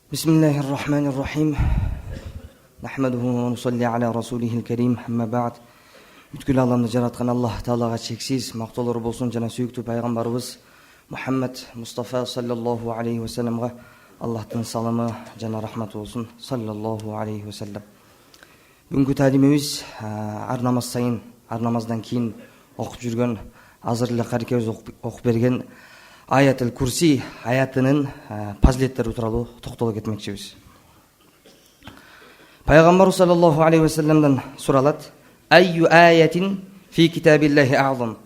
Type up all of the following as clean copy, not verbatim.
بسم الله الرحمن الرحيم نحمده ونصلي على رسوله الكريم أما بعد бүткүл аламды жараткан Аллах Таалага чексиз мактоолор болсун жана сүйүктүү пайгамбарыбыз Мухаммад Мустафа саллаллаху алейхи ва салламга Аллахтын саламы жана рахматы болсун саллаллаху алейхи ва саллам. Бүгүнкү таалимибиз ар намаз сайын, ар намаздан кийин окуп жүргөн, азыр эле карекебиз окуп берген Аятул Курси аятынын фазилеттери тууралуу токтоло кетмекчибиз. Пайгамбар саллаллаху алейхи ва салламдан суралат: Айю аятин фи китабиллахи а'зам.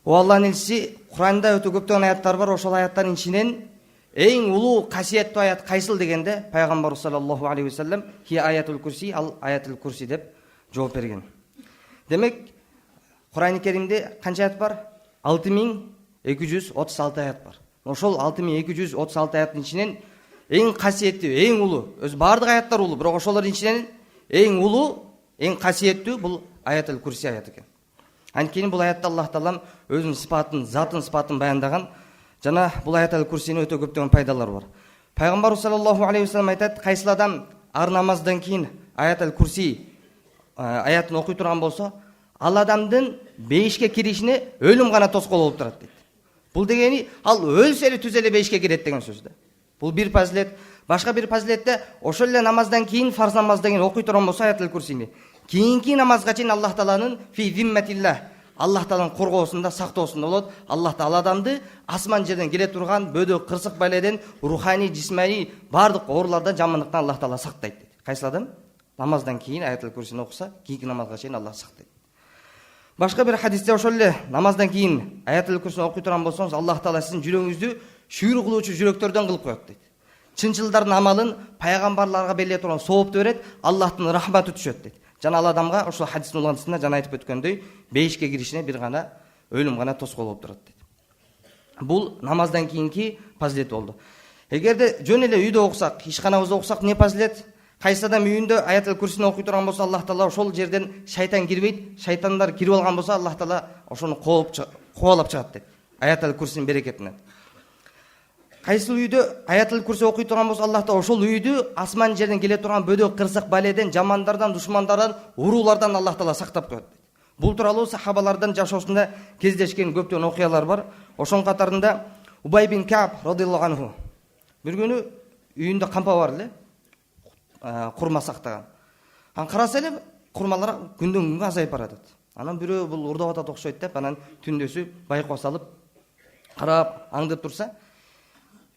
Аллахтын элчиси Куранда өтө көптөгөн аяттар бар, ошол аяттардын ичинен эң улуу касиеттүү аят кайсыл дегенде Пайгамбар саллаллаху алейхи ва саллам хи аятул курси, ал аятул курси деп жооп берген. Демек, Куран-ы Керимде канча аят бар? 6236 аят бар. Ошол 6236 аяттын ичинен эң касиеттүү, эң улуу, өз бардык аяттар улуу, бирок ошолордун ичинен эң улуу, эң касиеттүү бул аятул курси аят экен. Анткени бул аятта Аллах Таалам өзүнүн сыпатын, затын сыпатын баяндаган жана бул аятул курсинин өтө көптөгөн пайдалары бар. Пайгамбар саллаллаху алейхи ва саллам айтат: кайсы адам ар намаздан кийин аятул курси аятын окуй турган болсо, ал адамдын бейишке киришине өлүм гана тоскоол болуп турат дейт. Бул дегени ал өлсө эле түз эле бейишке кирет деген сөз да. Бул бир фазилет. Башка бир фазилетте ошол эле намаздан кийин, фарз намаздан кийин окуй турган болсо аятул курсини, кийинки намазга чейин Аллах Тааланын фи зимматиллах, Аллах Тааланын коргоосунда, сактоосунда болот. Аллах Таала адамды асман жерден келе турган бөдө кырсык байледен, руханий, жисманий бардык оорулардан, жамандыктан Аллах Таала сактайт дейт. Кайсы адам намаздан кийин аятул курсини окуса, кийинки намазга чейин Аллах сактайт. Башка бир хадисте ошол эле намаздан кийин аятул курсини окуй турган болсоңуз, Аллах Таала сиздин жүрөгүңүздү шүйүр кылуучу жүрөктөрдөн кылып коет дейт. Чынчылдардын амалын пайгамбарларга беле турган соопту берет, Аллахтын рахматы түшөт дейт. Жана ал адамга ошол хадистин улгандысында жана айтып өткөндөй, бейишке киришине бир гана өлүм гана тоскоол болуп турат дейт. Бул намаздан кийинки фазилет болду. Эгерде жөн эле үйдө окусак, ишканабызда окусак, не фазилет? Кайсы адам үйүндө аятул курсини окуй турган болсо, Аллах Таала ошол жерден шайтан кирбейт, шайтандар кирип алган болсо, Аллах Таала ошону кубалап чыгат дейт. Аятул курсинин берекетинен. Кайсы үйдө аятул курси окуй турган болсо, Аллах Таала ошол үйдү асман жерден келе турган бөдө кырсык баледен, жамандардан, душмандардан, уруулардан Аллах Таала сактап коет. Бул тууралуу сахабалардан жашоосунда кездешкен көптөгөн окуялар бар. Ошонун катарында Убай бин Кааб радыйаллаху анху бир күнү үйүндө кампа бар эле, курма сактаган. Караса эле курмалар күндөн күнгө азайып баратат. Анан бирөө бул урдап атат окшойт деп, анан түндөсү байкоо салып карап аңдып турса,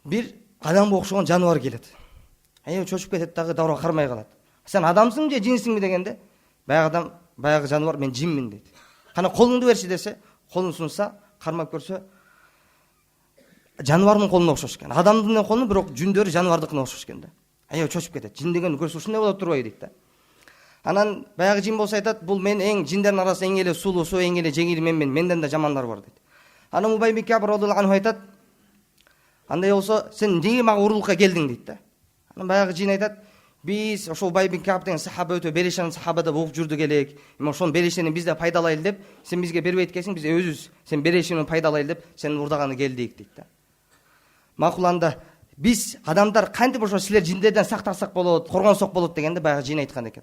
бир адамга окшогон жаныбар келет. Чочуп кетет дагы, дароо кармай калат. Сен адамсың же жинсиңби дегенде, баягы адам, баягы жаныбар мен жинмин дейт. Кана колуңду берчи десе, колун сунса, кармап көрсө, жаныбардын колуна окшош экен. Адамдын колу бирок жүндөрү жаныбардыкына окшош экен да. Чочуп кетет. Жин деген көрсө ушундай болот турбайбы дейт да. Анан баягы жин болсо айтат: бул мен эң жиндердин арасында эң эле сулуусу, эң эле жеңили менмин, менден да жамандар бар дейт. Анан Убай бин Кааб радыйаллаху анху айтат: андай болсо сен эмнеге мага урулукка келдиң дейт да. Анан баягы жин айтат: биз ошол Убай бин Кааб деген сахаба өтө берешан сахаба деп угуп жүрдүк элек. Ошонун берешени биз да пайдалайлы деп, сен бизге бербейт экенсиң, биз өзүбүз сен берешени пайдалайлы деп сени урдаганы келдик дейт да. Макул, анда биз адамдар кантип ошо силер жиндерден сактасак болот, коргонсок болот дегенде баягы жин айткан экен: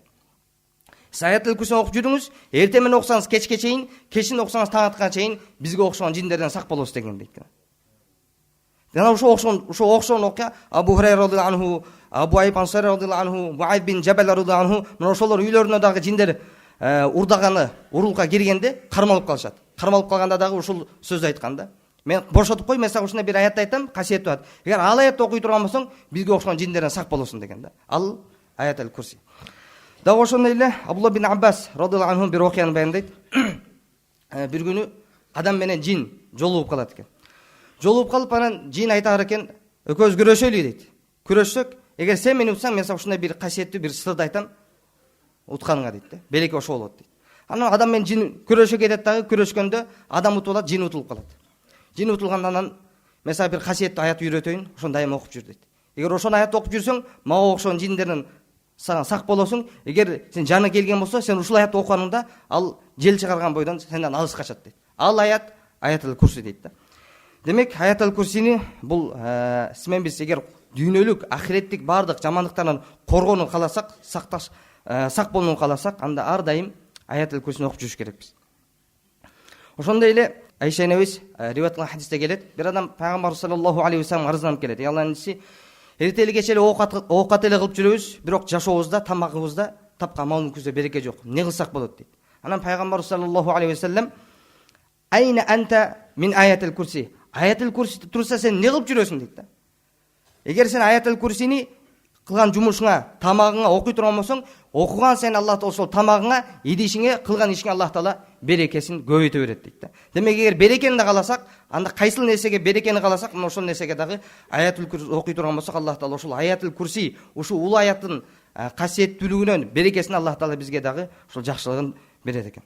сиз аятул курсини окуп жүрүңүз, эртең менен окусаңыз кечке чейин, кечин окусаңыз таң атканга чейин бизге окшогон жиндерден сак болосуз деген дейт. Жана ошо окшогон окуя Абу Хурайра радыйаллаху анху, Абу Айб Ансари радыйаллаху анху, Муайз бин Жабал радыйаллаху анху, мына ошолор үйлөрүнө дагы жиндер урдаганы, урулукка киргенде кармалып калышат. Кармалып калганда дагы ушул сөз айткан да: мен бошотуп кой, мен сага ушундай бир аят айтам, касиеттүү аят. Эгер ал аятты окуй турган болсоң, бизге окшогон жиндерден сак болосуң деген да. Ал аятул курси. Дагы ошондой эле Абдулла бин Аббас радыйаллаху анху бир окуяны баяндайт. Бир күнү адам менен жин жолугуп калат экен. Жолугуп калып, анан жин айтар экен: экөөбүз күрөшөлү дейт. Күрөшсөк, эгер сен мени утсаң, мен сага ушундай бир касиеттүү бир сырды айтам, утканыңа дейт да. Береке ошо болот дейт. Анан адам менен жин күрөшө кетет дагы, күрөшкөндө адам утуп алат, жин утулуп калат. Жин утулгандан анан мен сага бир касиеттүү аят үйрөтөйүн, ошону дайыма окуп жүр дейт. Эгер ошону аятты окуп жүрсөң, мага окшогон жиндерден сага сак болосуң. Эгер сен жаны келген болсо, сен ушул аятты окуганыңда ал жел чыгарган бойдон сенден алыс качат дейт. Ал аят аятул курси дейт да. Демек, аятул курсини бул симен биз эгер дүйнөлүк, ахиреттик бардык жамандыктардан коргонууну кааласак, сак болууну кааласак, анда ар дайым аятыл курсини окуп жүрүш керекпиз. Ошондой эле Айша энебиз риваят кылган хадисте келет, бир адам пайгамбар саллаллаху алейхи ва саллам арызданып келет. Алланын элчиси, эртели кече эле оокат эле кылып жүрөбүз, бирок жашообузда, тамагыбызда тапкан мал мүлкүбүздө береке жок. Не кылсак болот дейт. Анан пайгамбар саллаллаху алейхи ва саллам, айна анта мин аятил курси. Аятил курси турса сен не кылып жүрөсүң дейт да. Эгер сен аятил курсини кылган жумушуңа, тамагыңа окуй турган болсоң, окуган сен Аллах Таала ошол тамагыңа, идишиңе, кылган ишиңе Аллах Таала берекесин көбөйтө берет дейт да. Демек эгер берекени да кааласак, анда кайсыл нерсеге берекени кааласак, мына ошол нерсеге дагы аятил курси окуй турган болсок, Аллах Таала ошол аятил курси, ушул улуу аяттын касиеттүүлүгүнөн берекесин Аллах Таала бизге дагы ошол жакшылыгын берет экен.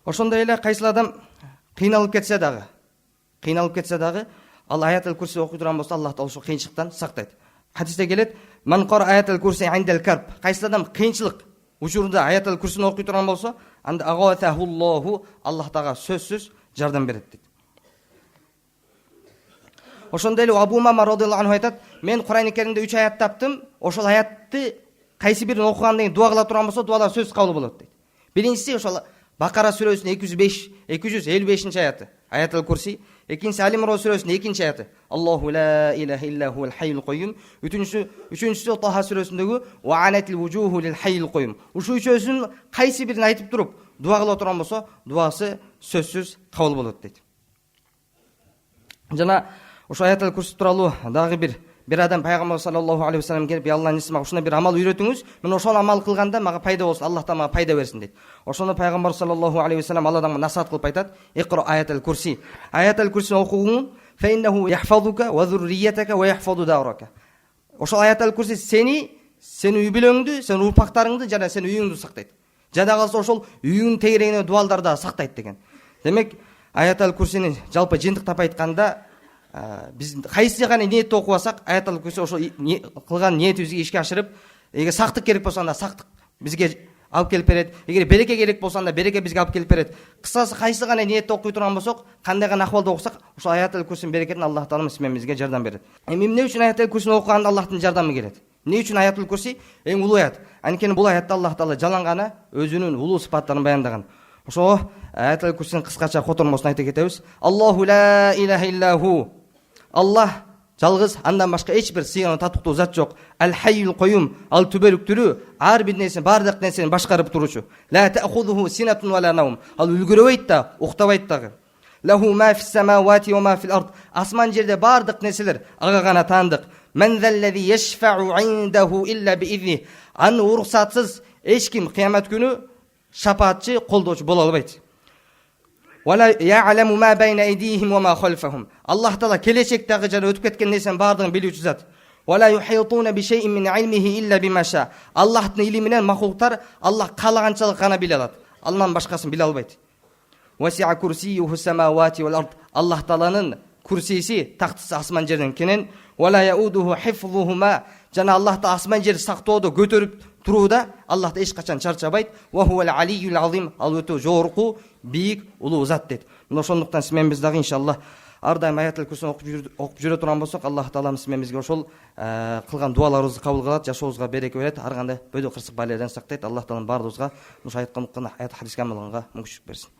Ошондой эле кайсыл адам кыйналып кетсе дагы, ал аятил курси окуй турган болсо, Аллах Таала ошол кыйынчылыктан сактайт. Хадисте келет, ман кара аятил курси индал карб. Кайсыл адам кыйынчылык учурунда аятил курсини окуй турган болсо, анда агатахуллаху, Аллах Таала сөзсүз жардам берет дейт. Ошондой эле Абу Умама радыйаллаху анху айтат, мен Кур'ан-ы Керимде 3 аят таптым, ошол аятты кайсы бирин окугандан кийин дуа кыла турган болсо, дуалар сөзсүз кабыл болот дейт. Биринчиси ошол Бакара сүрөсүнүн 255 аяты, аятил курси. Экинчиси Али Имран сүрөсүнүн 2-нчи аяты, Аллаху ла илаха илля хуал хайюл кайюм. Үчүнчүсү Таха сүрөсүндөгү ва анатил вужуху лил хайюл кайюм. Ушул үчөөсүн кайсы бирин айтып туруп дуа кыла турган болсо, дуасы сөзсүз кабыл болот дейт. Жана ошол аятил курси тууралуу дагы бир адам пайгамбар саллаллаху алейхи ва саллам келип, Аллахын исми, ушундай бир амал үйрөтүңүз, мен ошол амал кылганда мага пайда болсун, Аллах Таала мага пайда берсин дейт. Ошондо пайгамбар саллаллаху алейхи ва саллам ал адамга насаат кылып айтат, икра аятил курси. Аятил курсини окугуң, фа иннаху яхфазука ва зурриятака ва яхфазу дарака. Ошол аятил курси сени үй бүлөңдү, сен урпактарыңды жана сен үйүңдү сактайт. Жада калса ошол үйүңдүн тегерегине дуалдар да сактайт деген. Демек аятил курсини жалпы жыйынтыктап айтканда, биз кайсы гана ниетте окубасак, аятил курси ошол кылган ниетибизге ишке ашырып, эгер сактык керек болсо анда сактык бизге алып келип берет. Эгер береке керек болсо анда береке бизге алып келип берет. Кысасы кайсы гана ниетте окуй турган болсок, кандай гана ахвалда окусак, ошол аятил курсинин берекетин Аллах Таала бизге жардам берет. Эмне үчүн аятил курсини окуганда Аллахтын жардамы келет? Эмне үчүн аятил курси эң улуу аят? Анткени бул аятта Аллах Таала жалаң гана өзүнүн улуу сыпаттарын баяндаган. Ошо аятил курсинин кыскача котормосун айтып кетебиз. Аллаху ла илаха илля ху. Аллах жалгыз, андан башка эч бир сыйган татыктуу зат жок. Ал-хайюл кайюм, ал түбөлүктүрүү, ар бир нерсени, бардык нерсени башкарып туручу. Ла таъхудуху синатун ва ла наум. Ал үлгүрөбөйт да, уктабайт дагы. Лаху ма фис самавати ва ма фил ард. Асман жерде бардык нерселер ага гана таандык. Ман заллази яшфау индаху илля биизни. Аны уруксатсыз эч ким кыямат күнү шапаатчы, колдоочу боло албайт. Вала я'ламу ма байна айдихим ва ма халфахум. Аллах Таала келечектеги жана өтүп кеткен нерсенин бардыгын билүүчү зат. Вала юхитуна би шей'ин мин илмихи илля бима ша. Аллахтын илими менен махлуктар Аллах каалаганчалык гана биле алат. Андан башкасын биле албайт. Васи'a курсиюху самавати вал ард. Аллах Тааланын курсиси, тактысы асман жерден кенен. Вала яудуху хифзухума. Жана Аллахта асман жерди сактоодо, көтөрүп турууда Аллах эч качан чарчабайт. Ва хувал алийюл азим. Ал өтө жогорку, бийик, улуу зат дейт. Мына ошондуктан сиз биз дагы иншаллах ар дайым аятил курсини окуп жүрө турган болсок, Аллах Таала сиз бизге ошол кылган дуаларыбызды кабыл кылат, жашообузга береке берет, ар кандай бөдө кырсык балерден сактайт. Аллах Таала баарыбызга ушул айткан аят хадиске амал кылганга мүмкүнчүлүк берсин.